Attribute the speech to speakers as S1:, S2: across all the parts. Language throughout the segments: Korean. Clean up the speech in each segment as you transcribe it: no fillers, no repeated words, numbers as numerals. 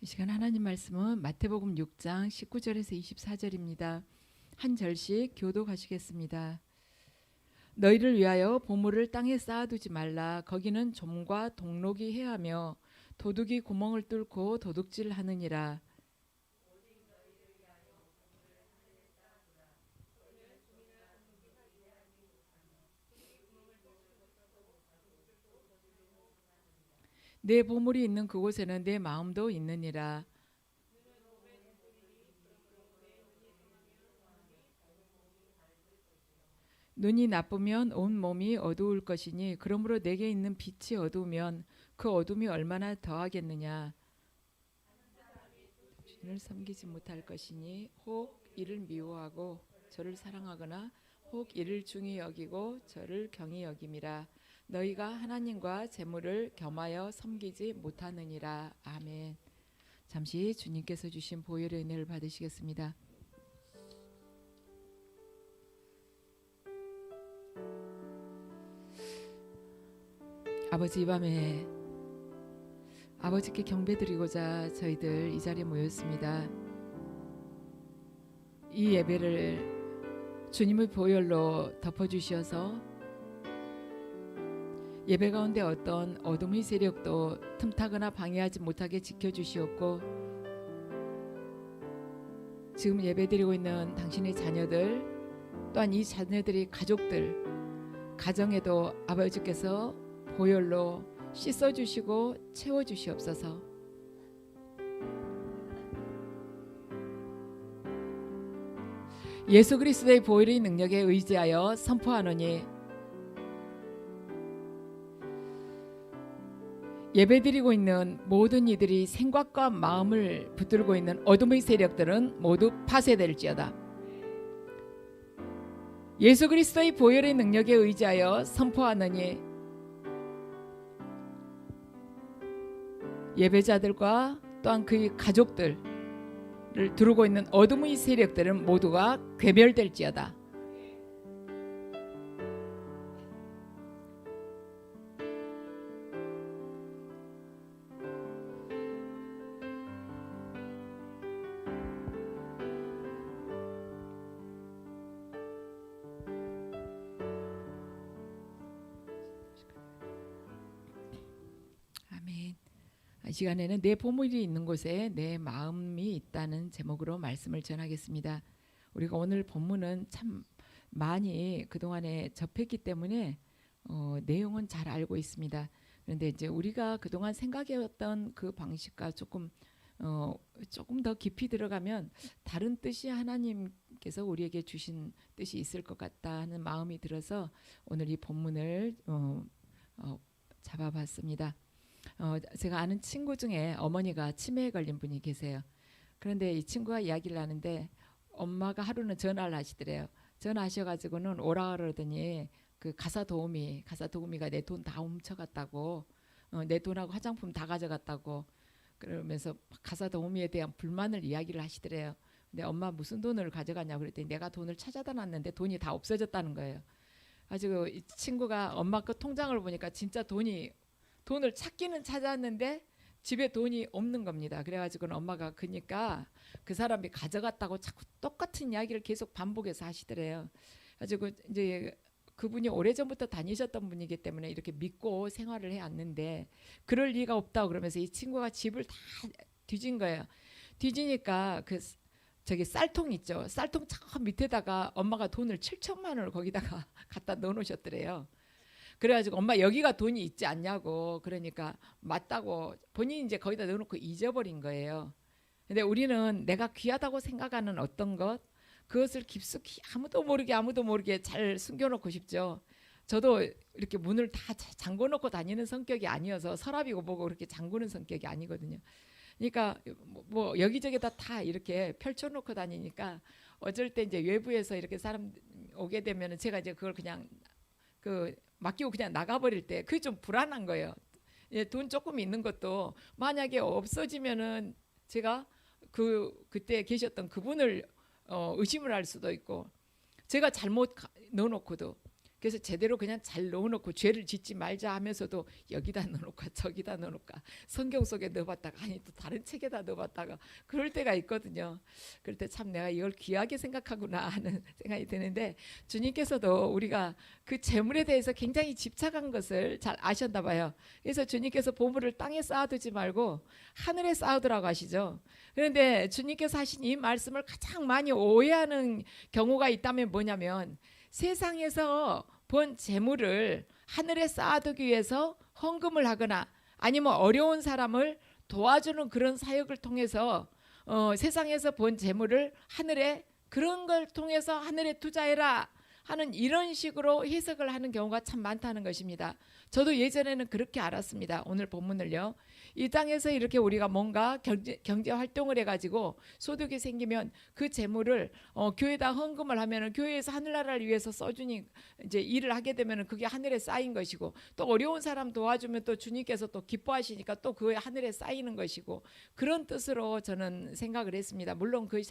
S1: 이 시간 하나님 말씀은 마태복음 6장 19절에서 24절입니다. 한 절씩 교독하시겠습니다. 너희를 위하여 보물을 땅에 쌓아두지 말라. 거기는 좀과 동록이 해하며 도둑이 구멍을 뚫고 도둑질하느니라. 내 보물이 있는 그곳에는 내 마음도 있느니라. 눈이 나쁘면 온 몸이 어두울 것이니 그러므로 내게 있는 빛이 어두우면 그 어둠이 얼마나 더하겠느냐. 주를 섬기지 못할 것이니 혹 이를 미워하고 저를 사랑하거나 혹 이를 중히 여기고 저를 경히 여김이라. 너희가 하나님과 재물을 겸하여 섬기지 못하느니라. 아멘. 잠시 주님께서 주신 보혈의 은혜를 받으시겠습니다. 아버지, 이 밤에 아버지께 경배드리고자 저희들 이 자리에 모였습니다. 이 예배를 주님의 보혈로 덮어주셔서 예배 가운데 어떤 어둠의 세력도 틈타거나 방해하지 못하게 지켜주시옵고, 지금 예배드리고 있는 당신의 자녀들, 또한 이 자녀들의 가족들, 가정에도 아버지께서 보혈로 씻어주시고 채워주시옵소서. 예수 그리스도의 보혈의 능력에 의지하여 선포하노니 예배드리고 있는 모든 이들이 생각과 마음을 붙들고 있는 어둠의 세력들은 모두 파쇄될지어다. 예수 그리스도의 보혈의 능력에 의지하여 선포하노니 예배자들과 또한 그의 가족들을 두르고 있는 어둠의 세력들은 모두가 괴멸될지어다. 아멘. 이 시간에는 내 보물이 있는 곳에 내 마음이 있다는 제목으로 말씀을 전하겠습니다. 우리가 오늘 본문은 참 많이 그동안에 접했기 때문에 내용은 잘 알고 있습니다. 그런데 이제 우리가 그동안 생각해왔던 그 방식과 조금 더 깊이 들어가면 다른 뜻이 하나님께서 우리에게 주신 뜻이 있을 것 같다 하는 마음이 들어서 오늘 이 본문을 잡아봤습니다. 제가 아는 친구 중에 어머니가 치매에 걸린 분이 계세요. 그런데 이 친구가 이야기를 하는데 엄마가 하루는 전화를 하시더래요. 전화하셔가지고는 오라 그러더니 그 가사 도우미가 내 돈 다 훔쳐갔다고, 내 돈하고 화장품 다 가져갔다고 그러면서 가사 도우미에 대한 불만을 이야기를 하시더래요. 근데 엄마 무슨 돈을 가져갔냐고 그랬더니 내가 돈을 찾아다 놨는데 돈이 다 없어졌다는 거예요. 가지고 이 친구가 엄마 그 통장을 보니까 진짜 돈을 찾기는 찾았는데 집에 돈이 없는 겁니다. 그래가지고는 엄마가 그러니까 그 사람이 가져갔다고 자꾸 똑같은 이야기를 계속 반복해서 하시더래요. 가지고 이제 그분이 오래전부터 다니셨던 분이기 때문에 이렇게 믿고 생활을 해왔는데 그럴 리가 없다고 그러면서 이 친구가 집을 다 뒤진 거예요. 뒤지니까 그 저기 쌀통 있죠. 쌀통 저 밑에다가 엄마가 돈을 7천만 원을 거기다가 갖다 넣어놓으셨더래요. 그래가지고 엄마 여기가 돈이 있지 않냐고, 그러니까 맞다고 본인이 이제 거기다 넣어놓고 잊어버린 거예요. 근데 우리는 내가 귀하다고 생각하는 어떤 것, 그것을 깊숙이 아무도 모르게 잘 숨겨놓고 싶죠. 저도 이렇게 문을 다 잠궈놓고 다니는 성격이 아니어서 서랍이고 뭐고 그렇게 잠그는 성격이 아니거든요. 그러니까 뭐 여기저기다 다 이렇게 펼쳐놓고 다니니까 어쩔 때 이제 외부에서 이렇게 사람 오게 되면은 제가 이제 그걸 그냥 그 맡기고 그냥 나가버릴 때 그게 좀 불안한 거예요. 예, 돈 조금 있는 것도 만약에 없어지면은 제가 그때 계셨던 그분을 의심을 할 수도 있고, 제가 잘못 넣어놓고도 그래서 제대로 그냥 잘 넣어놓고 죄를 짓지 말자 하면서도 여기다 넣어놓고 저기다 넣어놓을까, 성경 속에 넣어봤다가 아니 또 다른 책에다 넣어봤다가 그럴 때가 있거든요. 그럴 때 참 내가 이걸 귀하게 생각하구나 하는 생각이 드는데, 주님께서도 우리가 그 재물에 대해서 굉장히 집착한 것을 잘 아셨나 봐요. 그래서 주님께서 보물을 땅에 쌓아두지 말고 하늘에 쌓아두라고 하시죠. 그런데 주님께서 하신 이 말씀을 가장 많이 오해하는 경우가 있다면 뭐냐면, 세상에서 본 재물을 하늘에 쌓아두기 위해서 헌금을 하거나 아니면 어려운 사람을 도와주는 그런 사역을 통해서 세상에서 본 재물을 하늘에, 그런 걸 통해서 하늘에 투자해라 하는 이런 식으로 해석을 하는 경우가 참 많다는 것입니다. 저도 예전에는 그렇게 알았습니다. 오늘 본문을요, 이 땅에서 이렇게 우리가 뭔가 경제 활동을 해가지고 소득이 생기면 그 재물을 교회에다 헌금을 하면은 교회에서 하늘나라를 위해서 써주니 이제 일을 하게 되면은 그게 하늘에 쌓인 것이고, 또 어려운 사람 도와주면 또 주님께서 또 기뻐하시니까 또 그게 하늘에 쌓이는 것이고, 그런 뜻으로 저는 생각을 했습니다. 물론 그게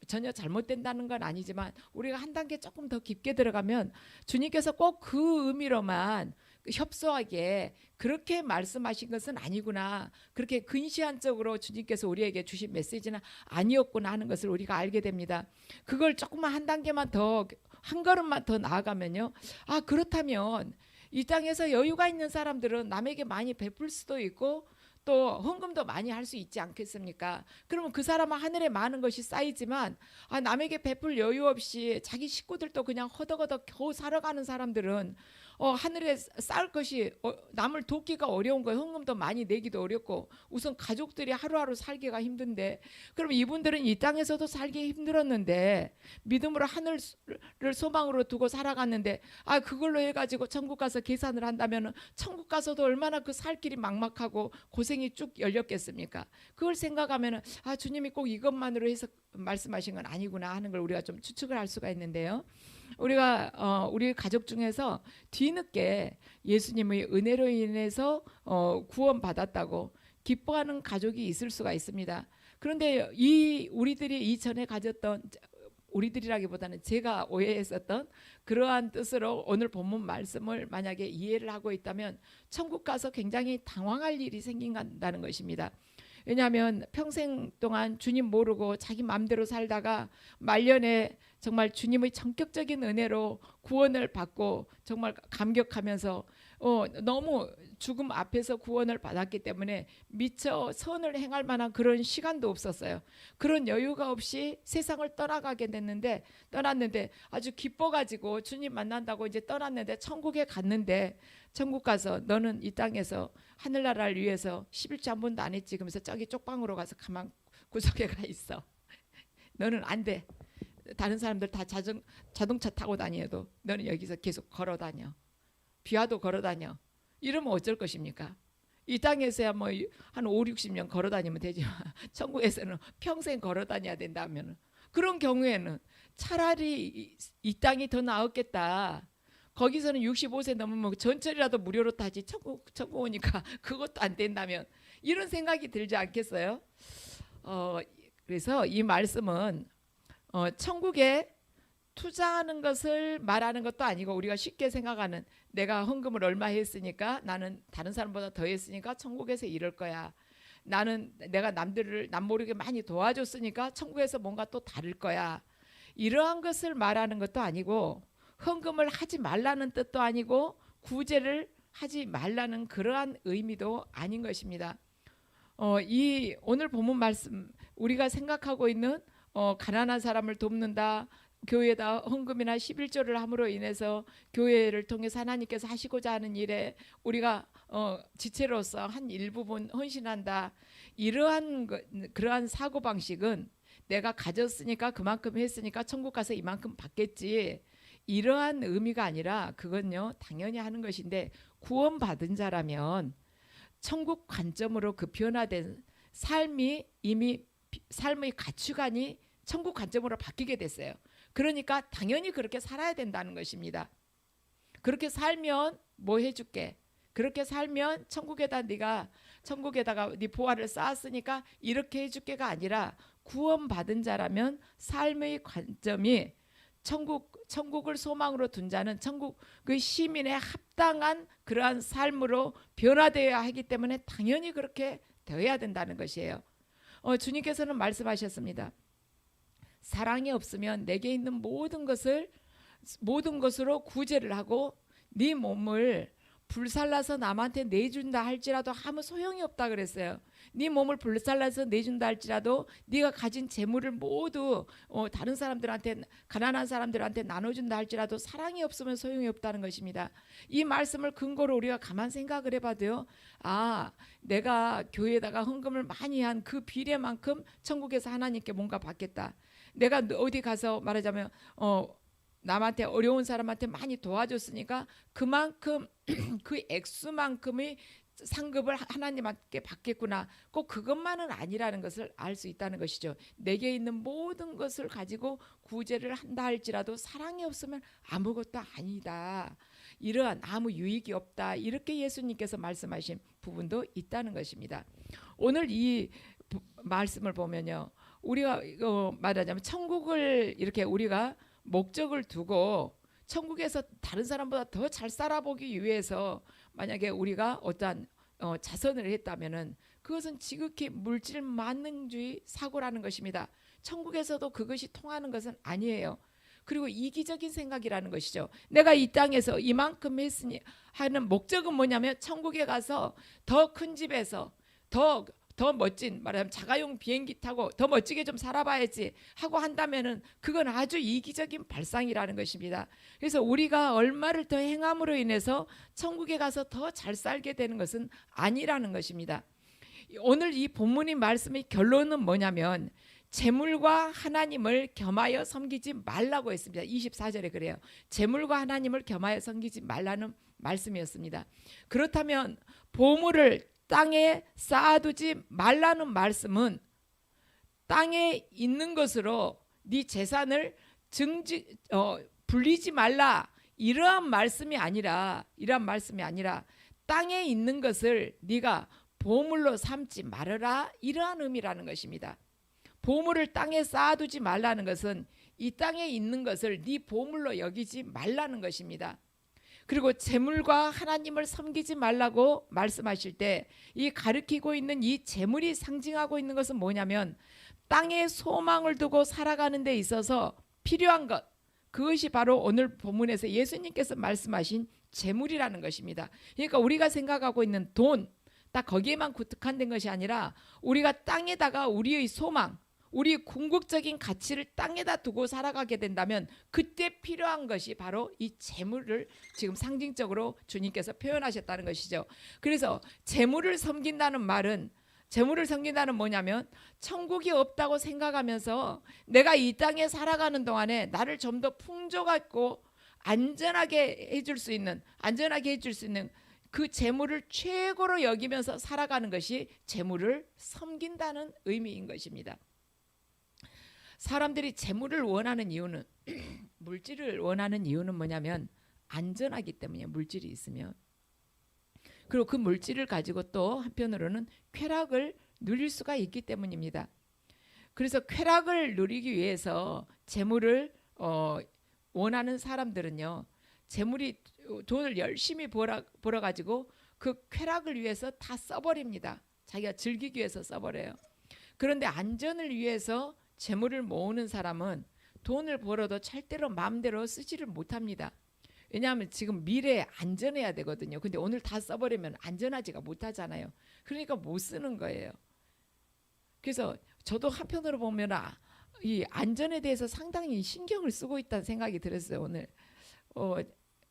S1: 전혀 잘못된다는 건 아니지만, 우리가 한 단계 조금 더 깊게 들어가면 주님께서 꼭 그 의미로만 협소하게 그렇게 말씀하신 것은 아니구나, 그렇게 근시안적으로 주님께서 우리에게 주신 메시지는 아니었구나 하는 것을 우리가 알게 됩니다. 그걸 조금만 한 단계만 더, 한 걸음만 더 나아가면요, 아 그렇다면 이 땅에서 여유가 있는 사람들은 남에게 많이 베풀 수도 있고 또 헌금도 많이 할 수 있지 않겠습니까? 그러면 그 사람은 하늘에 많은 것이 쌓이지만 남에게 베풀 여유 없이 자기 식구들도 그냥 허덕허덕 겨우 살아가는 사람들은 하늘에 쌓을 것이, 남을 돕기가 어려운 거예요. 헌금도 많이 내기도 어렵고 우선 가족들이 하루하루 살기가 힘든데, 그럼 이분들은 이 땅에서도 살기 힘들었는데 믿음으로 하늘을 소망으로 두고 살아갔는데, 그걸로 해가지고 천국 가서 계산을 한다면 천국 가서도 얼마나 그 살 길이 막막하고 고생이 쭉 열렸겠습니까? 그걸 생각하면 주님이 꼭 이것만으로 해서 말씀하신 건 아니구나 하는 걸 우리가 좀 추측을 할 수가 있는데요. 우리가 우리 가족 중에서 뒤늦게 예수님의 은혜로 인해서 구원받았다고 기뻐하는 가족이 있을 수가 있습니다. 그런데 우리들이 이전에 가졌던, 우리들이라기보다는 제가 오해했었던 그러한 뜻으로 오늘 본문 말씀을 만약에 이해를 하고 있다면 천국 가서 굉장히 당황할 일이 생긴다는 것입니다. 왜냐하면 평생 동안 주님 모르고 자기 마음대로 살다가 말년에 정말 주님의 전격적인 은혜로 구원을 받고 정말 감격하면서 너무 죽음 앞에서 구원을 받았기 때문에 미처 선을 행할 만한 그런 시간도 없었어요. 그런 여유가 없이 세상을 떠났는데 아주 기뻐가지고 주님 만난다고 이제 떠났는데, 천국에 갔는데 천국 가서 너는 이 땅에서 하늘나라를 위해서 11조 한 번도 안 했지, 그러면서 저기 쪽방으로 가서 가만 구석에 가 있어. 너는 안 돼. 다른 사람들 다 자동차 타고 다녀도 너는 여기서 계속 걸어 다녀. 비와도 걸어 다녀. 이러면 어쩔 것입니까? 이 땅에서야 뭐 한 5, 60년 걸어 다니면 되지만 천국에서는 평생 걸어 다녀야 된다면, 그런 경우에는 차라리 이 땅이 더 나았겠다. 거기서는 65세 넘으면 전철이라도 무료로 타지, 천국 오니까 그것도 안 된다면, 이런 생각이 들지 않겠어요? 그래서 이 말씀은 천국에 투자하는 것을 말하는 것도 아니고, 우리가 쉽게 생각하는, 내가 헌금을 얼마 했으니까 나는 다른 사람보다 더 했으니까 천국에서 이럴 거야, 내가 남 모르게 많이 도와줬으니까 천국에서 뭔가 또 다를 거야, 이러한 것을 말하는 것도 아니고, 헌금을 하지 말라는 뜻도 아니고 구제를 하지 말라는 그러한 의미도 아닌 것입니다. 이 오늘 본문 말씀, 우리가 생각하고 있는 가난한 사람을 돕는다, 교회에다 헌금이나 11조를 함으로 인해서 교회를 통해서 하나님께서 하시고자 하는 일에 우리가 지체로서 한 일부분 헌신한다, 그러한 사고방식은 내가 가졌으니까 그만큼 했으니까 천국 가서 이만큼 받겠지, 이러한 의미가 아니라, 그건요 당연히 하는 것인데, 구원받은 자라면 천국 관점으로 그 변화된 삶이, 이미 삶의 가치관이 천국 관점으로 바뀌게 됐어요. 그러니까 당연히 그렇게 살아야 된다는 것입니다. 그렇게 살면 뭐 해줄게, 그렇게 살면 천국에다가 네 보화를 쌓았으니까 이렇게 해줄게가 아니라, 구원받은 자라면 삶의 관점이 천국을 소망으로 둔 자는 천국 그 시민의 합당한 그러한 삶으로 변화되어야 하기 때문에 당연히 그렇게 되어야 된다는 것이에요. 주님께서는 말씀하셨습니다. 사랑이 없으면 내게 있는 모든 것으로 구제를 하고 네 몸을 불살라서 남한테 내준다 할지라도 아무 소용이 없다 그랬어요. 네 몸을 불살라서 내준다 할지라도 네가 가진 재물을 모두 다른 사람들한테, 가난한 사람들한테 나눠준다 할지라도 사랑이 없으면 소용이 없다는 것입니다. 이 말씀을 근거로 우리가 가만 생각을 해봐도요, 내가 교회에다가 헌금을 많이 한 그 비례만큼 천국에서 하나님께 뭔가 받겠다. 내가 어디 가서 말하자면 남한테, 어려운 사람한테 많이 도와줬으니까 그만큼 그 액수만큼의 상급을 하나님께 받겠구나. 꼭 그것만은 아니라는 것을 알 수 있다는 것이죠. 내게 있는 모든 것을 가지고 구제를 한다 할지라도 사랑이 없으면 아무것도 아니다. 이러한 아무 유익이 없다. 이렇게 예수님께서 말씀하신 부분도 있다는 것입니다. 오늘 이 말씀을 보면요, 우리가 말하자면 천국을 이렇게 우리가 목적을 두고 천국에서 다른 사람보다 더 잘 살아보기 위해서 만약에 우리가 어떠한 자선을 했다면은 그것은 지극히 물질 만능주의 사고라는 것입니다. 천국에서도 그것이 통하는 것은 아니에요. 그리고 이기적인 생각이라는 것이죠. 내가 이 땅에서 이만큼 했으니 하는 목적은 뭐냐면 천국에 가서 더 큰 집에서 더 멋진, 말하자면 자가용 비행기 타고 더 멋지게 좀 살아봐야지 하고 한다면은 그건 아주 이기적인 발상이라는 것입니다. 그래서 우리가 얼마를 더 행함으로 인해서 천국에 가서 더 잘 살게 되는 것은 아니라는 것입니다. 오늘 이 본문의 말씀의 결론은 뭐냐면 재물과 하나님을 겸하여 섬기지 말라고 했습니다. 24절에 그래요. 재물과 하나님을 겸하여 섬기지 말라는 말씀이었습니다. 그렇다면 보물을 땅에 쌓아두지 말라는 말씀은 땅에 있는 것으로 네 재산을 불리지 말라, 이러한 말씀이 아니라 땅에 있는 것을 네가 보물로 삼지 말아라, 이러한 의미라는 것입니다. 보물을 땅에 쌓아두지 말라는 것은 이 땅에 있는 것을 네 보물로 여기지 말라는 것입니다. 그리고 재물과 하나님을 섬기지 말라고 말씀하실 때 이 가리키고 있는 이 재물이 상징하고 있는 것은 뭐냐면 땅에 소망을 두고 살아가는 데 있어서 필요한 것, 그것이 바로 오늘 본문에서 예수님께서 말씀하신 재물이라는 것입니다. 그러니까 우리가 생각하고 있는 돈, 딱 거기에만 구특한 것이 아니라 우리가 땅에다가 우리의 소망, 우리 궁극적인 가치를 땅에다 두고 살아가게 된다면 그때 필요한 것이 바로 이 재물을 지금 상징적으로 주님께서 표현하셨다는 것이죠. 그래서 재물을 섬긴다는 말은, 재물을 섬긴다는 뭐냐면 천국이 없다고 생각하면서 내가 이 땅에 살아가는 동안에 나를 좀 더 풍족하고 안전하게 해줄 수 있는 그 재물을 최고로 여기면서 살아가는 것이 재물을 섬긴다는 의미인 것입니다. 사람들이 재물을 원하는 이유는 물질을 원하는 이유는 뭐냐면 안전하기 때문에, 물질이 있으면. 그리고 그 물질을 가지고 또 한편으로는 쾌락을 누릴 수가 있기 때문입니다. 그래서 쾌락을 누리기 위해서 재물을 원하는 사람들은요, 재물이 돈을 열심히 벌어 가지고 그 쾌락을 위해서 다 써버립니다. 자기가 즐기기 위해서 써버려요. 그런데 안전을 위해서 재물을 모으는 사람은 돈을 벌어도 절대로 마음대로 쓰지를 못합니다. 왜냐하면 지금 미래에 안전해야 되거든요. 근데 오늘 다 써버리면 안전하지가 못하잖아요. 그러니까 못 쓰는 거예요. 그래서 저도 한편으로 보면 이 안전에 대해서 상당히 신경을 쓰고 있다는 생각이 들었어요. 오늘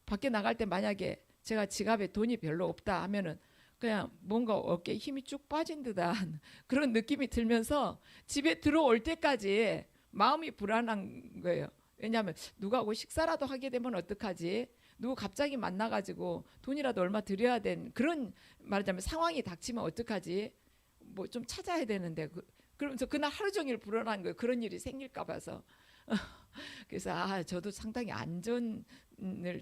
S1: 밖에 나갈 때 만약에 제가 지갑에 돈이 별로 없다 하면은 그냥 뭔가 어깨에 힘이 쭉 빠진 듯한 그런 느낌이 들면서 집에 들어올 때까지 마음이 불안한 거예요. 왜냐하면 누가 하고 식사라도 하게 되면 어떡하지? 누구 갑자기 만나가지고 돈이라도 얼마 드려야 되는 그런, 말하자면 상황이 닥치면 어떡하지? 뭐 좀 찾아야 되는데 그러면서 그날 하루 종일 불안한 거예요. 그런 일이 생길까 봐서. 그래서 저도 상당히 안전을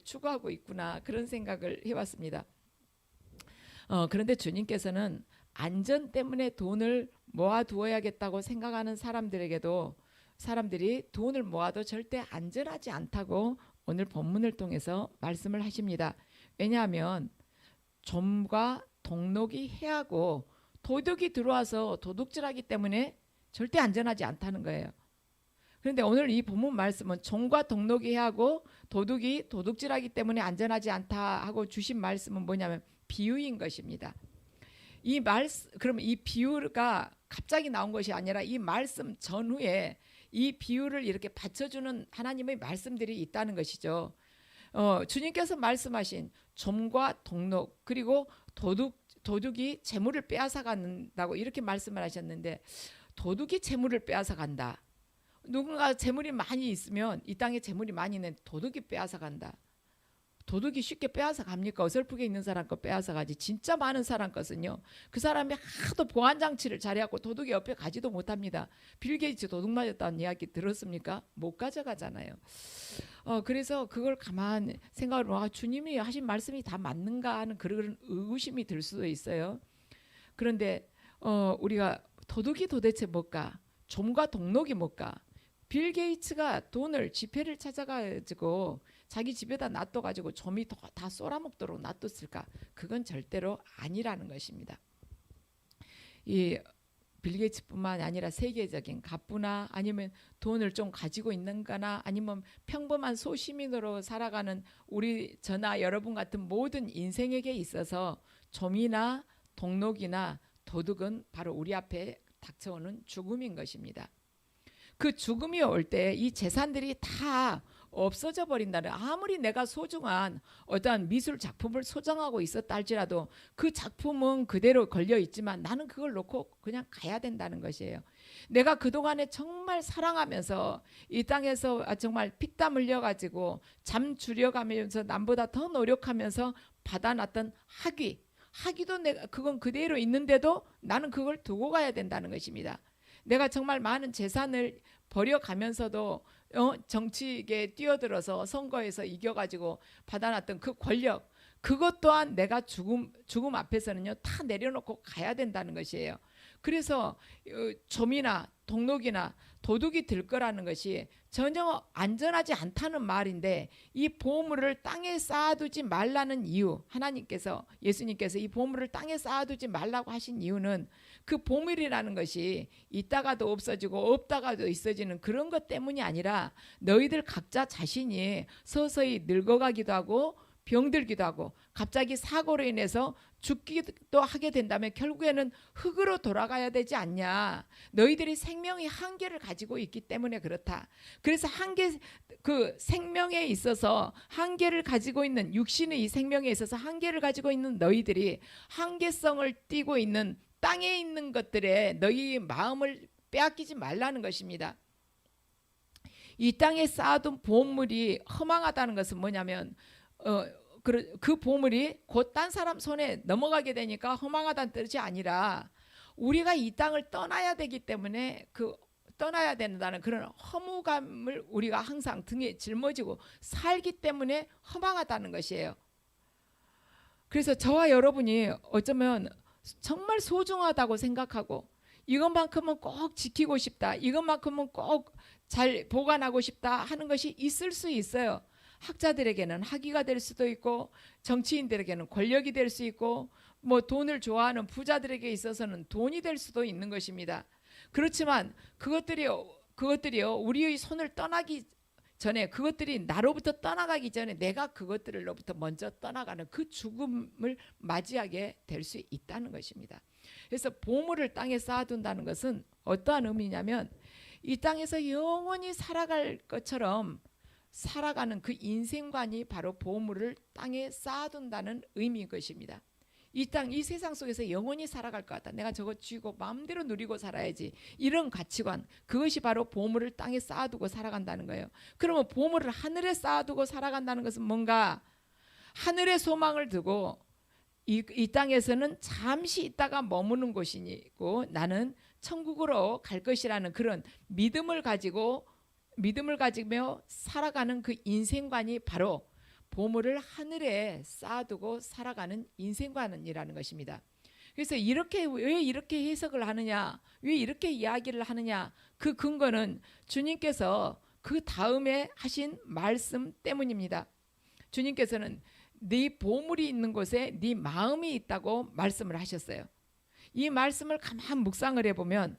S1: 추구하고 있구나, 그런 생각을 해봤습니다. 그런데 주님께서는 안전 때문에 돈을 모아두어야겠다고 생각하는 사람들에게도 사람들이 돈을 모아도 절대 안전하지 않다고 오늘 본문을 통해서 말씀을 하십니다. 왜냐하면 좀과 동록이 해하고 도둑이 들어와서 도둑질하기 때문에 절대 안전하지 않다는 거예요. 그런데 오늘 이 본문 말씀은 종과 동록이 해하고 도둑이 도둑질하기 때문에 안전하지 않다 하고 주신 말씀은 뭐냐면 비유인 것입니다. 이 말씀, 그럼 이 비유가 갑자기 나온 것이 아니라 이 말씀 전후에 이 비유를 이렇게 받쳐주는 하나님의 말씀들이 있다는 것이죠. 주님께서 말씀하신 좀과 동록 그리고 도둑이 재물을 빼앗아 간다고 이렇게 말씀을 하셨는데, 도둑이 재물을 빼앗아 간다. 누군가 재물이 많이 있으면, 이 땅에 재물이 많이 있는 도둑이 빼앗아 간다. 도둑이 쉽게 빼앗아 갑니까? 어설프게 있는 사람 거 빼앗아 가지. 진짜 많은 사람 것은요, 그 사람이 하도 보안장치를 잘해갖고 도둑이 옆에 가지도 못합니다. 빌 게이츠 도둑 맞았다는 이야기 들었습니까? 못 가져가잖아요. 그래서 그걸 가만 생각을 보면 주님이 하신 말씀이 다 맞는가 하는 그런 의구심이 들 수도 있어요. 그런데 우리가 도둑이 도대체 뭘까? 좀과 동록이 뭘까? 빌 게이츠가 돈을 지폐를 찾아가지고 자기 집에다 놔둬가지고 좀이 다 쏠아먹도록 놔뒀을까? 그건 절대로 아니라는 것입니다. 이 빌 게이츠뿐만 아니라 세계적인 갑부나 아니면 돈을 좀 가지고 있는가나 아니면 평범한 소시민으로 살아가는 우리 저나 여러분 같은 모든 인생에게 있어서 좀이나 동록이나 도둑은 바로 우리 앞에 닥쳐오는 죽음인 것입니다. 그 죽음이 올 때 이 재산들이 다 없어져 버린다는, 아무리 내가 소중한 어떠한 미술 작품을 소장하고 있었다 할지라도 그 작품은 그대로 걸려 있지만 나는 그걸 놓고 그냥 가야 된다는 것이에요. 내가 그동안에 정말 사랑하면서 이 땅에서 정말 피땀 흘려가지고 잠 줄여가면서 남보다 더 노력하면서 받아놨던 학위도 내가 그건 그대로 있는데도 나는 그걸 두고 가야 된다는 것입니다. 내가 정말 많은 재산을 버려가면서도 정치에 뛰어들어서 선거에서 이겨가지고 받아놨던 그 권력, 그것 또한 내가 죽음 앞에서는요 다 내려놓고 가야 된다는 것이에요. 그래서 좀이나 동록이나 도둑이 들 거라는 것이 전혀 안전하지 않다는 말인데, 이 보물을 땅에 쌓아두지 말라는 이유, 하나님께서, 예수님께서 이 보물을 땅에 쌓아두지 말라고 하신 이유는 그 보물이라는 것이 있다가도 없어지고 없다가도 있어지는 그런 것 때문이 아니라 너희들 각자 자신이 서서히 늙어가기도 하고 병들기도 하고 갑자기 사고로 인해서 죽기도 하게 된다면 결국에는 흙으로 돌아가야 되지 않냐. 너희들이 생명의 한계를 가지고 있기 때문에 그렇다. 그래서 그 생명에 있어서 한계를 가지고 있는, 육신의 이 생명에 있어서 한계를 가지고 있는 너희들이 한계성을 띠고 있는 땅에 있는 것들에 너희 마음을 빼앗기지 말라는 것입니다. 이 땅에 쌓아둔 보물이 허망하다는 것은 뭐냐면 그 보물이 곧 딴 사람 손에 넘어가게 되니까 허망하다는 뜻이 아니라 우리가 이 땅을 떠나야 되기 때문에 떠나야 된다는 그런 허무감을 우리가 항상 등에 짊어지고 살기 때문에 허망하다는 것이에요. 그래서 저와 여러분이 어쩌면 정말 소중하다고 생각하고 이것만큼은 꼭 지키고 싶다, 이것만큼은 꼭 잘 보관하고 싶다 하는 것이 있을 수 있어요. 학자들에게는 학위가 될 수도 있고 정치인들에게는 권력이 될 수 있고 뭐 돈을 좋아하는 부자들에게 있어서는 돈이 될 수도 있는 것입니다. 그렇지만 그것들이요 우리의 손을 떠나기 전에, 그것들이 나로부터 떠나가기 전에 내가 그것들로부터 먼저 떠나가는 그 죽음을 맞이하게 될 수 있다는 것입니다. 그래서 보물을 땅에 쌓아둔다는 것은 어떠한 의미냐면 이 땅에서 영원히 살아갈 것처럼 살아가는 그 인생관이 바로 보물을 땅에 쌓아둔다는 의미인 것입니다. 이 세상 속에서 영원히 살아갈 것 같다, 내가 저거 쥐고 마음대로 누리고 살아야지, 이런 가치관, 그것이 바로 보물을 땅에 쌓아두고 살아간다는 거예요. 그러면 보물을 하늘에 쌓아두고 살아간다는 것은 뭔가 하늘의 소망을 두고 이 땅에서는 잠시 있다가 머무는 곳이고 나는 천국으로 갈 것이라는 그런 믿음을 가지며 살아가는 그 인생관이 바로 보물을 하늘에 쌓아두고 살아가는 인생관이라는 것입니다. 그래서 왜 이렇게 해석을 하느냐, 왜 이렇게 이야기를 하느냐, 그 근거는 주님께서 그 다음에 하신 말씀 때문입니다. 주님께서는 네 보물이 있는 곳에 네 마음이 있다고 말씀을 하셨어요. 이 말씀을 가만 묵상을 해보면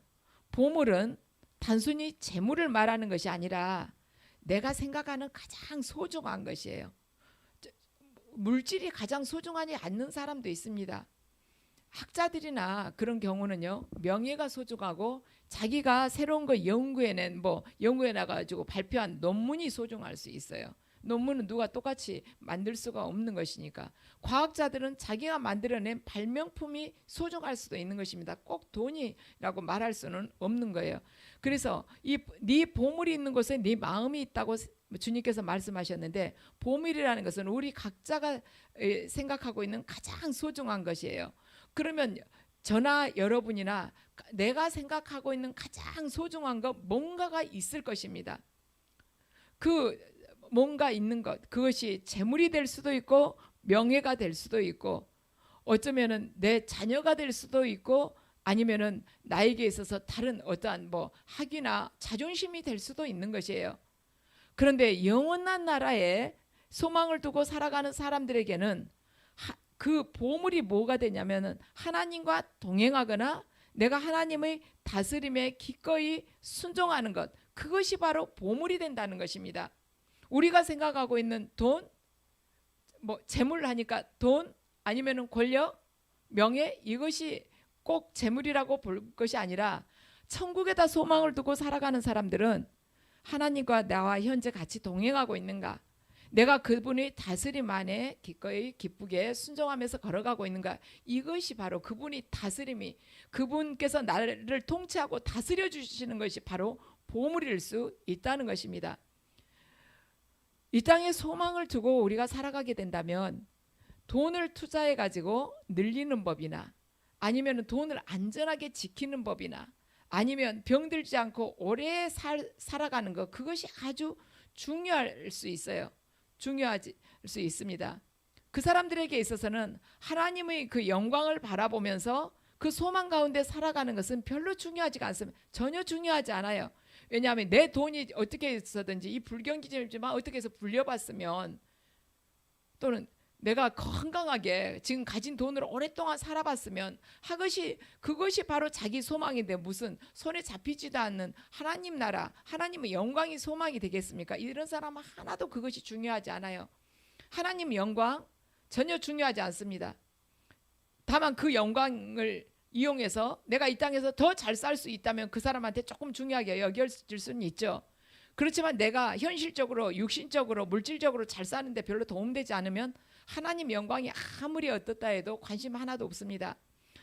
S1: 보물은 단순히 재물을 말하는 것이 아니라 내가 생각하는 가장 소중한 것이에요. 물질이 가장 소중하지 않는 사람도 있습니다. 학자들이나 그런 경우는요, 명예가 소중하고 자기가 새로운 거 연구해낸 연구해 나가지고 발표한 논문이 소중할 수 있어요. 논문은 누가 똑같이 만들 수가 없는 것이니까. 과학자들은 자기가 만들어낸 발명품이 소중할 수도 있는 것입니다. 꼭 돈이라고 말할 수는 없는 거예요. 그래서 네 보물이 있는 곳에 네 마음이 있다고 주님께서 말씀하셨는데, 보물이라는 것은 우리 각자가 생각하고 있는 가장 소중한 것이에요. 그러면 저나 여러분이나 내가 생각하고 있는 가장 소중한 것 뭔가가 있을 것입니다. 그 뭔가 있는 것, 그것이 재물이 될 수도 있고 명예가 될 수도 있고 어쩌면은 내 자녀가 될 수도 있고 아니면은 나에게 있어서 다른 어떠한 학위나 자존심이 될 수도 있는 것이에요. 그런데 영원한 나라에 소망을 두고 살아가는 사람들에게는 그 보물이 뭐가 되냐면은 하나님과 동행하거나 내가 하나님의 다스림에 기꺼이 순종하는 것, 그것이 바로 보물이 된다는 것입니다. 우리가 생각하고 있는 돈, 재물 하니까 돈 아니면은 권력, 명예, 이것이 꼭 재물이라고 볼 것이 아니라 천국에다 소망을 두고 살아가는 사람들은 하나님과 나와 현재 같이 동행하고 있는가, 내가 그분의 다스림 안에 기꺼이 기쁘게 순종하면서 걸어가고 있는가, 이것이 바로 그분이 다스림이, 그분께서 나를 통치하고 다스려 주시는 것이 바로 보물일 수 있다는 것입니다. 이 땅에 소망을 두고 우리가 살아가게 된다면 돈을 투자해 가지고 늘리는 법이나 아니면 돈을 안전하게 지키는 법이나 아니면 병들지 않고 오래 살아가는 것, 그것이 아주 중요할 수 있어요. 중요할 수 있습니다. 그 사람들에게 있어서는 하나님의 그 영광을 바라보면서 그 소망 가운데 살아가는 것은 별로 중요하지가 않습니다. 전혀 중요하지 않아요. 왜냐하면 내 돈이 어떻게 해서든지 이 불경기지만 어떻게 해서 불려봤으면, 또는 내가 건강하게 지금 가진 돈으로 오랫동안 살아봤으면 그것이 바로 자기 소망인데 무슨 손에 잡히지도 않는 하나님 나라, 하나님의 영광이 소망이 되겠습니까? 이런 사람은 하나도 그것이 중요하지 않아요. 하나님 영광 전혀 중요하지 않습니다. 다만 그 영광을 이용해서 내가 이 땅에서 더 잘 살 수 있다면 그 사람한테 조금 중요하게 여겨질 수는 있죠. 그렇지만 내가 현실적으로 육신적으로 물질적으로 잘 사는데 별로 도움되지 않으면 하나님 영광이 아무리 어떻다 해도 관심 하나도 없습니다.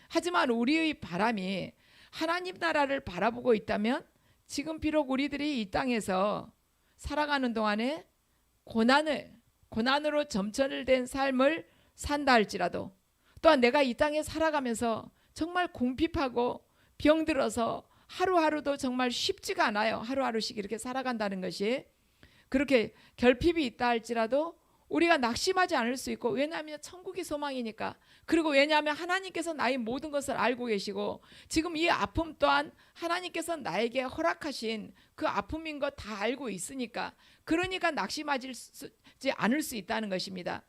S1: 하지만 우리의 바람이 하나님 나라를 바라보고 있다면 지금 비록 우리들이 이 땅에서 살아가는 동안에 고난으로 점철된 삶을 산다 할지라도, 또한 내가 이 땅에 살아가면서 정말 궁핍하고 병들어서 하루하루도 정말 쉽지가 않아요. 하루하루씩 이렇게 살아간다는 것이. 그렇게 결핍이 있다 할지라도 우리가 낙심하지 않을 수 있고, 왜냐하면 천국이 소망이니까, 그리고 왜냐하면 하나님께서 나의 모든 것을 알고 계시고 지금 이 아픔 또한 하나님께서 나에게 허락하신 그 아픔인 것 다 알고 있으니까, 그러니까 낙심하지 않을 수 있다는 것입니다.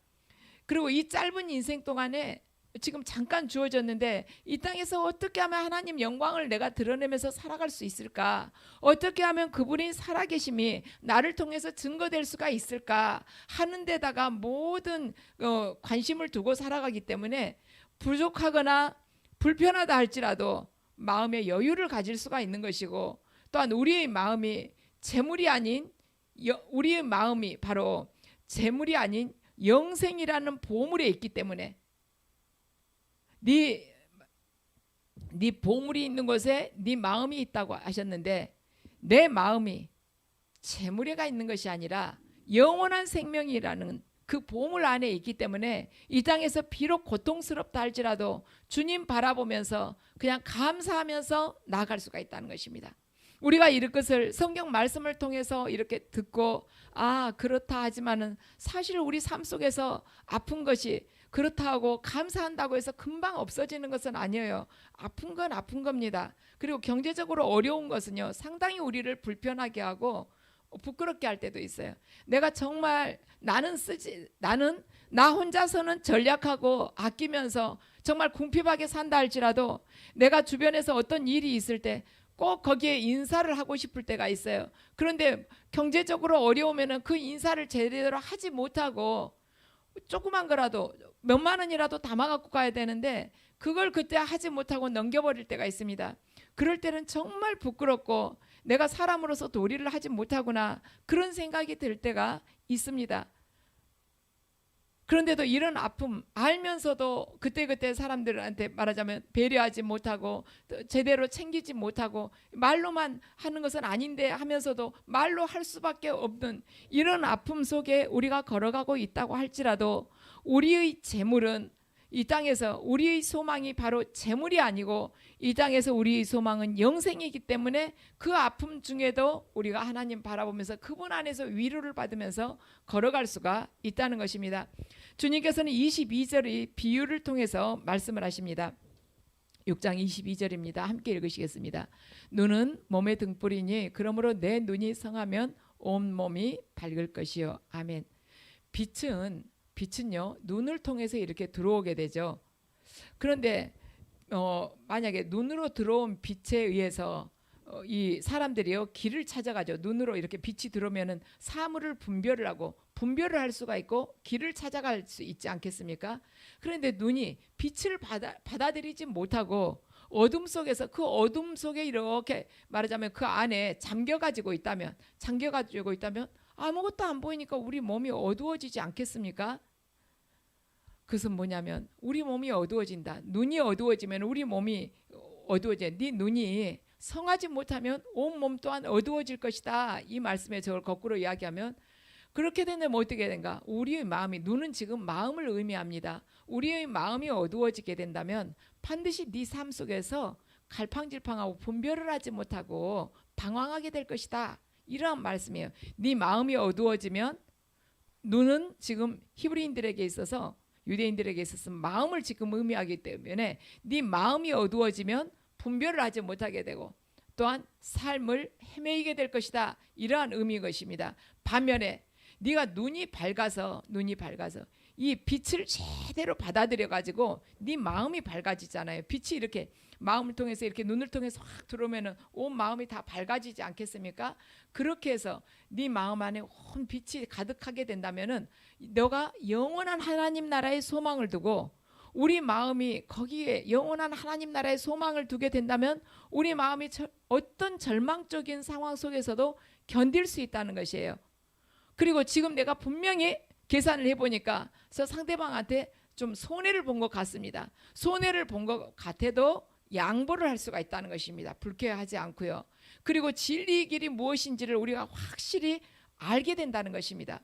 S1: 그리고 이 짧은 인생 동안에 지금 잠깐 주어졌는데 이 땅에서 어떻게 하면 하나님 영광을 내가 드러내면서 살아갈 수 있을까? 어떻게 하면 그분이 살아계심이 나를 통해서 증거될 수가 있을까 하는 데다가 모든 관심을 두고 살아가기 때문에 부족하거나 불편하다 할지라도 마음의 여유를 가질 수가 있는 것이고, 또한 우리의 마음이 재물이 아닌 우리의 마음이 바로 재물이 아닌 영생이라는 보물에 있기 때문에, 네 보물이 있는 곳에 네 마음이 있다고 하셨는데, 내 마음이 재물에가 있는 것이 아니라 영원한 생명이라는 그 보물 안에 있기 때문에 이 땅에서 비록 고통스럽다 할지라도 주님 바라보면서 그냥 감사하면서 나아갈 수가 있다는 것입니다. 우리가 이런 것을 성경 말씀을 통해서 이렇게 듣고 그렇다 하지만은 사실 우리 삶 속에서 아픈 것이, 그렇다고 감사한다고 해서 금방 없어지는 것은 아니에요. 아픈 건 아픈 겁니다. 그리고 경제적으로 어려운 것은요, 상당히 우리를 불편하게 하고 부끄럽게 할 때도 있어요. 내가 정말 나는 나 혼자서는 전략하고 아끼면서 정말 궁핍하게 산다 할지라도 내가 주변에서 어떤 일이 있을 때 꼭 거기에 인사를 하고 싶을 때가 있어요. 그런데 경제적으로 어려우면은 그 인사를 제대로 하지 못하고 조그만 거라도 몇만 원이라도 담아 갖고 가야 되는데 그걸 그때 하지 못하고 넘겨버릴 때가 있습니다. 그럴 때는 정말 부끄럽고 내가 사람으로서 도리를 하지 못하구나 그런 생각이 들 때가 있습니다. 그런데도 이런 아픔 알면서도 그때그때 사람들한테 말하자면 배려하지 못하고 제대로 챙기지 못하고 말로만 하는 것은 아닌데 하면서도 말로 할 수밖에 없는 이런 아픔 속에 우리가 걸어가고 있다고 할지라도 우리의 재물은 이 땅에서 우리의 소망이 바로 재물이 아니고 이 땅에서 우리의 소망은 영생이기 때문에 그 아픔 중에도 우리가 하나님 바라보면서 그분 안에서 위로를 받으면서 걸어갈 수가 있다는 것입니다. 주님께서는 22절의 비유를 통해서 말씀을 하십니다. 6장 22절입니다. 함께 읽으시겠습니다. 눈은 몸의 등불이니 그러므로 내 눈이 성하면 온 몸이 밝을 것이요. 아멘. 빛은요 눈을 통해서 이렇게 들어오게 되죠. 그런데 만약에 눈으로 들어온 빛에 의해서 이 사람들이요 길을 찾아가죠. 눈으로 이렇게 빛이 들어오면은 사물을 분별을 할 수가 있고 길을 찾아갈 수 있지 않겠습니까? 그런데 눈이 빛을 받아들이지 못하고 어둠 속에서 그 어둠 속에 이렇게 말하자면 그 안에 잠겨가지고 있다면 아무것도 안 보이니까 우리 몸이 어두워지지 않겠습니까? 그것은 뭐냐면 우리 몸이 어두워진다. 눈이 어두워지면 우리 몸이 어두워져. 네 눈이 성하지 못하면 온 몸 또한 어두워질 것이다. 이 말씀에 저걸 거꾸로 이야기하면 그렇게 되면 어떻게 된가? 우리의 마음이 눈은 지금 마음을 의미합니다. 우리의 마음이 어두워지게 된다면 반드시 네 삶 속에서 갈팡질팡하고 분별을 하지 못하고 방황하게 될 것이다. 이러한 말씀이에요. 네 마음이 어두워지면 눈은 지금 히브리인들에게 있어서 유대인들에게 있어서 마음을 지금 의미하기 때문에 네 마음이 어두워지면 분별을 하지 못하게 되고 또한 삶을 헤매이게 될 것이다. 이러한 의미인 것입니다. 반면에 네가 눈이 밝아서 이 빛을 제대로 받아들여 가지고 네 마음이 밝아지잖아요. 빛이 이렇게 마음을 통해서 이렇게 눈을 통해서 확 들어오면은 온 마음이 다 밝아지지 않겠습니까? 그렇게 해서 네 마음 안에 온 빛이 가득하게 된다면은 너가 영원한 하나님 나라의 소망을 두고 우리 마음이 거기에 영원한 하나님 나라의 소망을 두게 된다면 우리 마음이 어떤 절망적인 상황 속에서도 견딜 수 있다는 것이에요. 그리고 지금 내가 분명히 계산을 해보니까 상대방한테 좀 손해를 본 것 같습니다. 손해를 본 것 같아도 양보를 할 수가 있다는 것입니다. 불쾌하지 않고요. 그리고 진리의 길이 무엇인지를 우리가 확실히 알게 된다는 것입니다.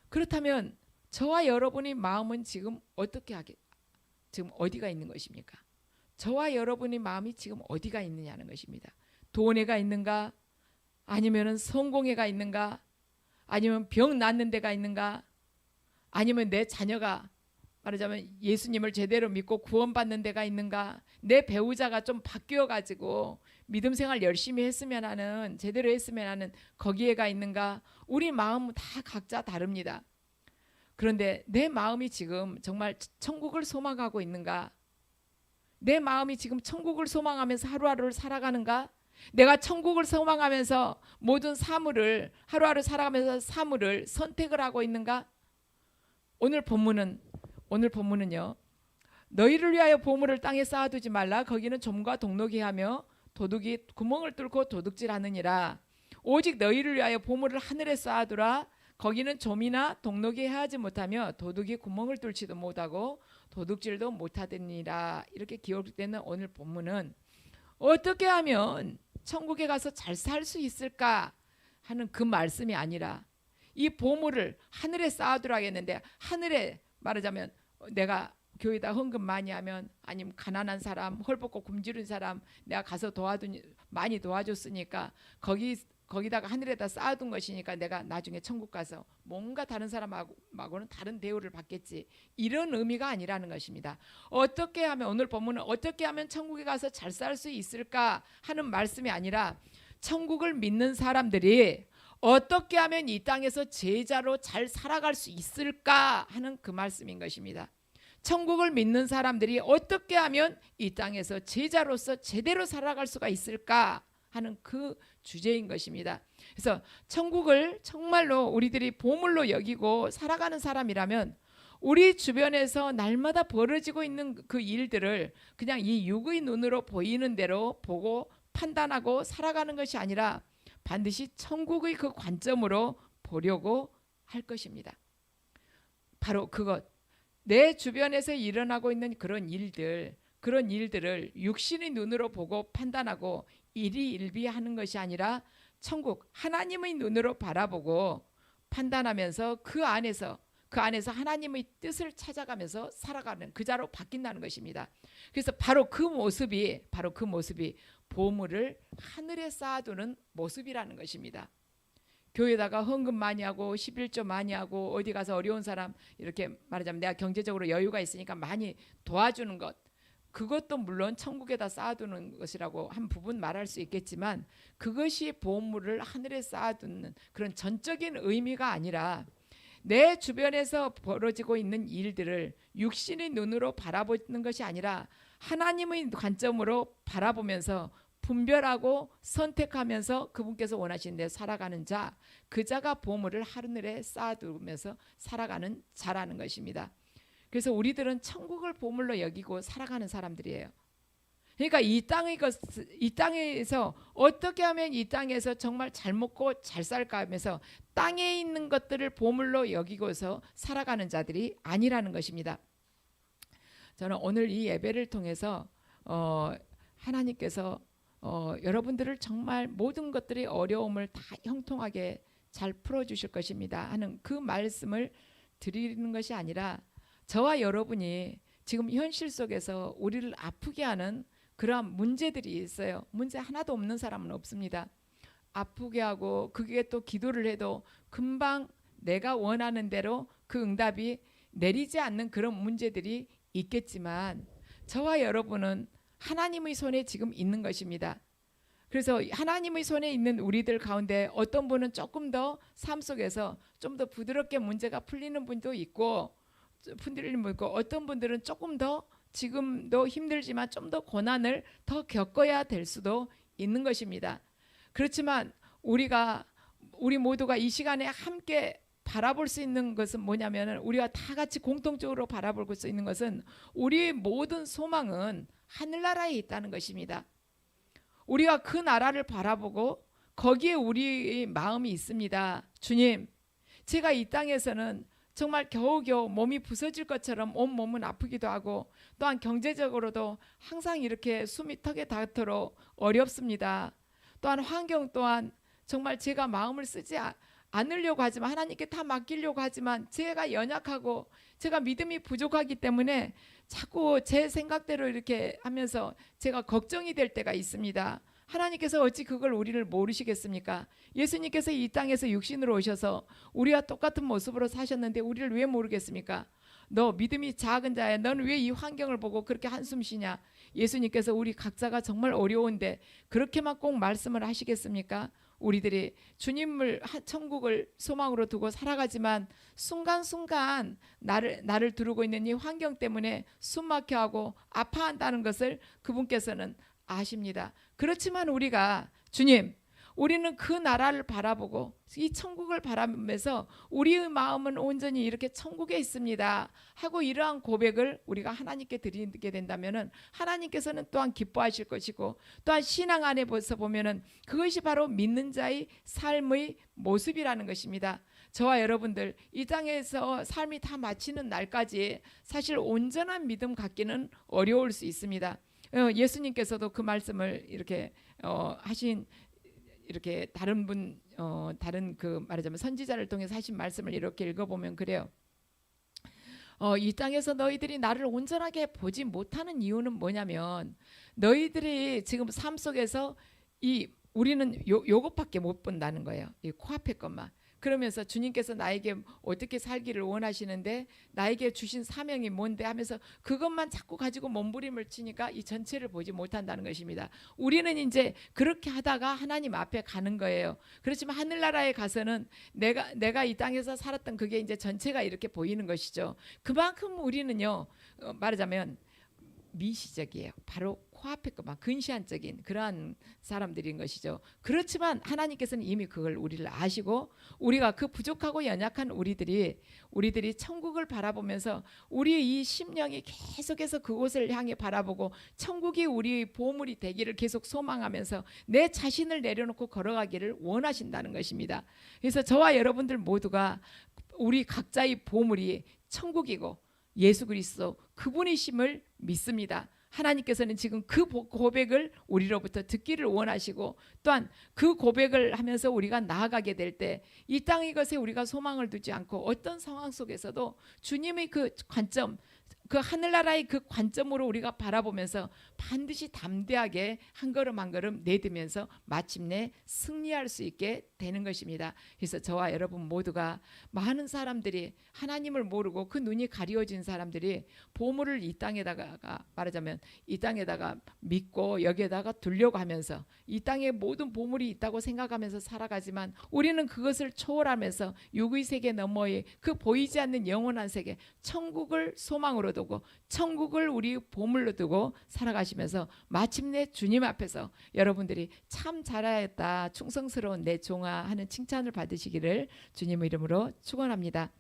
S1: 그렇다면 저와 여러분의 마음은 지금 지금 어디가 있는 것입니까? 저와 여러분의 마음이 지금 어디가 있느냐는 것입니다. 돈에가 있는가? 아니면 성공에가 있는가? 아니면 병 낫는 데가 있는가? 아니면 내 자녀가 말하자면 예수님을 제대로 믿고 구원받는 데가 있는가? 내 배우자가 좀 바뀌어 가지고 믿음 생활 열심히 했으면 하는 제대로 했으면 하는 거기에가 있는가? 우리 마음은 다 각자 다릅니다. 그런데 내 마음이 지금 정말 천국을 소망하고 있는가? 내 마음이 지금 천국을 소망하면서 하루하루를 살아가는가? 내가 천국을 소망하면서 모든 사물을 하루하루 살아가면서 사물을 선택을 하고 있는가? 오늘 본문은요. 너희를 위하여 보물을 땅에 쌓아두지 말라. 거기는 좀과 동록이 하며 도둑이 구멍을 뚫고 도둑질하느니라. 오직 너희를 위하여 보물을 하늘에 쌓아두라. 거기는 좀이나 동록이 해하지 못하며 도둑이 구멍을 뚫지도 못하고 도둑질도 못하느니라. 이렇게 기록되는 오늘 본문은 어떻게 하면 천국에 가서 잘 살 수 있을까 하는 그 말씀이 아니라 이 보물을 하늘에 쌓아두라 했는데 하늘에 말하자면 내가 교회에다 헌금 많이 하면 아니면 가난한 사람 헐벗고 굶주린 사람 내가 가서 많이 도와줬으니까 거기다가 하늘에다 쌓아둔 것이니까 내가 나중에 천국 가서 뭔가 다른 사람하고는 다른 대우를 받겠지, 이런 의미가 아니라는 것입니다. 어떻게 하면, 오늘 본문은 어떻게 하면 천국에 가서 잘 살 수 있을까 하는 말씀이 아니라 천국을 믿는 사람들이 어떻게 하면 이 땅에서 제자로 잘 살아갈 수 있을까 하는 그 말씀인 것입니다. 천국을 믿는 사람들이 어떻게 하면 이 땅에서 제자로서 제대로 살아갈 수가 있을까 하는 그 주제인 것입니다. 그래서 천국을 정말로 우리들이 보물로 여기고 살아가는 사람이라면 우리 주변에서 날마다 벌어지고 있는 그 일들을 그냥 이 육의 눈으로 보이는 대로 보고 판단하고 살아가는 것이 아니라 반드시 천국의 그 관점으로 보려고 할 것입니다. 바로 그것, 내 주변에서 일어나고 있는 그런 일들을 육신의 눈으로 보고 판단하고 일희일비하는 것이 아니라 천국, 하나님의 눈으로 바라보고 판단하면서 그 안에서 하나님의 뜻을 찾아가면서 살아가는 그 자로 바뀐다는 것입니다. 그래서 바로 그 모습이 보물을 하늘에 쌓아두는 모습이라는 것입니다. 교회에다가 헌금 많이 하고 11조 많이 하고 어디 가서 어려운 사람 이렇게 말하자면 내가 경제적으로 여유가 있으니까 많이 도와주는 것, 그것도 물론 천국에다 쌓아두는 것이라고 한 부분 말할 수 있겠지만 그것이 보물을 하늘에 쌓아두는 그런 전적인 의미가 아니라 내 주변에서 벌어지고 있는 일들을 육신의 눈으로 바라보는 것이 아니라 하나님의 관점으로 바라보면서 분별하고 선택하면서 그분께서 원하시는 데 살아가는 자, 그 자가 보물을 하늘에 쌓아두면서 살아가는 자라는 것입니다. 그래서 우리들은 천국을 보물로 여기고 살아가는 사람들이에요. 그러니까 이 땅에서 어떻게 하면 이 땅에서 정말 잘 먹고 잘 살까 하면서 땅에 있는 것들을 보물로 여기고서 살아가는 자들이 아니라는 것입니다. 저는 오늘 이 예배를 통해서 하나님께서 여러분들을 정말 모든 것들의 어려움을 다 형통하게 잘 풀어주실 것입니다 하는 그 말씀을 드리는 것이 아니라 저와 여러분이 지금 현실 속에서 우리를 아프게 하는 그러한 문제들이 있어요. 문제 하나도 없는 사람은 없습니다. 아프게 하고 그게 또 기도를 해도 금방 내가 원하는 대로 그 응답이 내리지 않는 그런 문제들이 있겠지만 저와 여러분은 하나님의 손에 지금 있는 것입니다. 그래서 하나님의 손에 있는 우리들 가운데 어떤 분은 조금 더 삶 속에서 좀 더 부드럽게 문제가 풀리는 분도 있고 어떤 분들은 조금 더 지금도 힘들지만 좀 더 고난을 더 겪어야 될 수도 있는 것입니다. 그렇지만 우리 모두가 이 시간에 함께 바라볼 수 있는 것은 뭐냐면 우리가 다 같이 공통적으로 바라볼 수 있는 것은 우리의 모든 소망은 하늘나라에 있다는 것입니다. 우리가 그 나라를 바라보고 거기에 우리의 마음이 있습니다. 주님, 제가 이 땅에서는 정말 겨우겨우 몸이 부서질 것처럼 온 몸은 아프기도 하고 또한 경제적으로도 항상 이렇게 숨이 턱에 닿도록 어렵습니다. 또한 환경 또한 정말 제가 마음을 쓰지 않으려고 하지만 하나님께 다 맡기려고 하지만 제가 연약하고 제가 믿음이 부족하기 때문에 자꾸 제 생각대로 이렇게 하면서 제가 걱정이 될 때가 있습니다. 하나님께서 어찌 그걸 우리를 모르시겠습니까? 예수님께서 이 땅에서 육신으로 오셔서 우리와 똑같은 모습으로 사셨는데 우리를 왜 모르겠습니까? 너 믿음이 작은 자야, 너는 왜 이 환경을 보고 그렇게 한숨 쉬냐? 예수님께서 우리 각자가 정말 어려운데 그렇게만 꼭 말씀을 하시겠습니까? 우리들이 주님을 천국을 소망으로 두고 살아가지만 순간순간 나를 두르고 있는 이 환경 때문에 숨막혀하고 아파한다는 것을 그분께서는 아십니다. 그렇지만 우리가 주님, 우리는 그 나라를 바라보고 이 천국을 바라보면서 우리의 마음은 온전히 이렇게 천국에 있습니다 하고 이러한 고백을 우리가 하나님께 드리게 된다면 하나님께서는 또한 기뻐하실 것이고 또한 신앙 안에 보면은 그것이 바로 믿는 자의 삶의 모습이라는 것입니다. 저와 여러분들 이 땅에서 삶이 다 마치는 날까지 사실 온전한 믿음 갖기는 어려울 수 있습니다. 예수님께서도 그 말씀을 이렇게 하신 이렇게 다른 그 말하자면 선지자를 통해서 하신 말씀을 이렇게 읽어보면 그래요. 이 땅에서 너희들이 나를 온전하게 보지 못하는 이유는 뭐냐면 너희들이 지금 삶 속에서 이 우리는 요것밖에 못 본다는 거예요. 이 코앞의 것만. 그러면서 주님께서 나에게 어떻게 살기를 원하시는데 나에게 주신 사명이 뭔데 하면서 그것만 자꾸 가지고 몸부림을 치니까 이 전체를 보지 못한다는 것입니다. 우리는 이제 그렇게 하다가 하나님 앞에 가는 거예요. 그렇지만 하늘나라에 가서는 내가 이 땅에서 살았던 그게 이제 전체가 이렇게 보이는 것이죠. 그만큼 우리는요, 말하자면 미시적이에요. 바로 코앞의 것만 근시안적인 그러한 사람들인 것이죠. 그렇지만 하나님께서는 이미 그걸 우리를 아시고 우리가 그 부족하고 연약한 우리들이 천국을 바라보면서 우리 이 심령이 계속해서 그곳을 향해 바라보고 천국이 우리 보물이 되기를 계속 소망하면서 내 자신을 내려놓고 걸어가기를 원하신다는 것입니다. 그래서 저와 여러분들 모두가 우리 각자의 보물이 천국이고 예수 그리스도 그분이심을 믿습니다. 하나님께서는 지금 그 고백을 우리로부터 듣기를 원하시고 또한 그 고백을 하면서 우리가 나아가게 될 때 이 땅의 것에 우리가 소망을 두지 않고 어떤 상황 속에서도 주님의 그 관점, 그 하늘나라의 그 관점으로 우리가 바라보면서 반드시 담대하게 한 걸음 한 걸음 내딛으면서 마침내 승리할 수 있게 되는 것입니다. 그래서 저와 여러분 모두가 많은 사람들이 하나님을 모르고 그 눈이 가려진 사람들이 보물을 이 땅에다가 말하자면 이 땅에다가 믿고 여기에다가 두려고 하면서 이 땅에 모든 보물이 있다고 생각하면서 살아가지만 우리는 그것을 초월하면서 육의 세계 너머의 그 보이지 않는 영원한 세계 천국을 소망으로 두고 천국을 우리 보물로 두고 살아가시면서 마침내 주님 앞에서 여러분들이 참 잘하였다 충성스러운 내 종아 하는 칭찬을 받으시기를 주님 이름으로 축원합니다.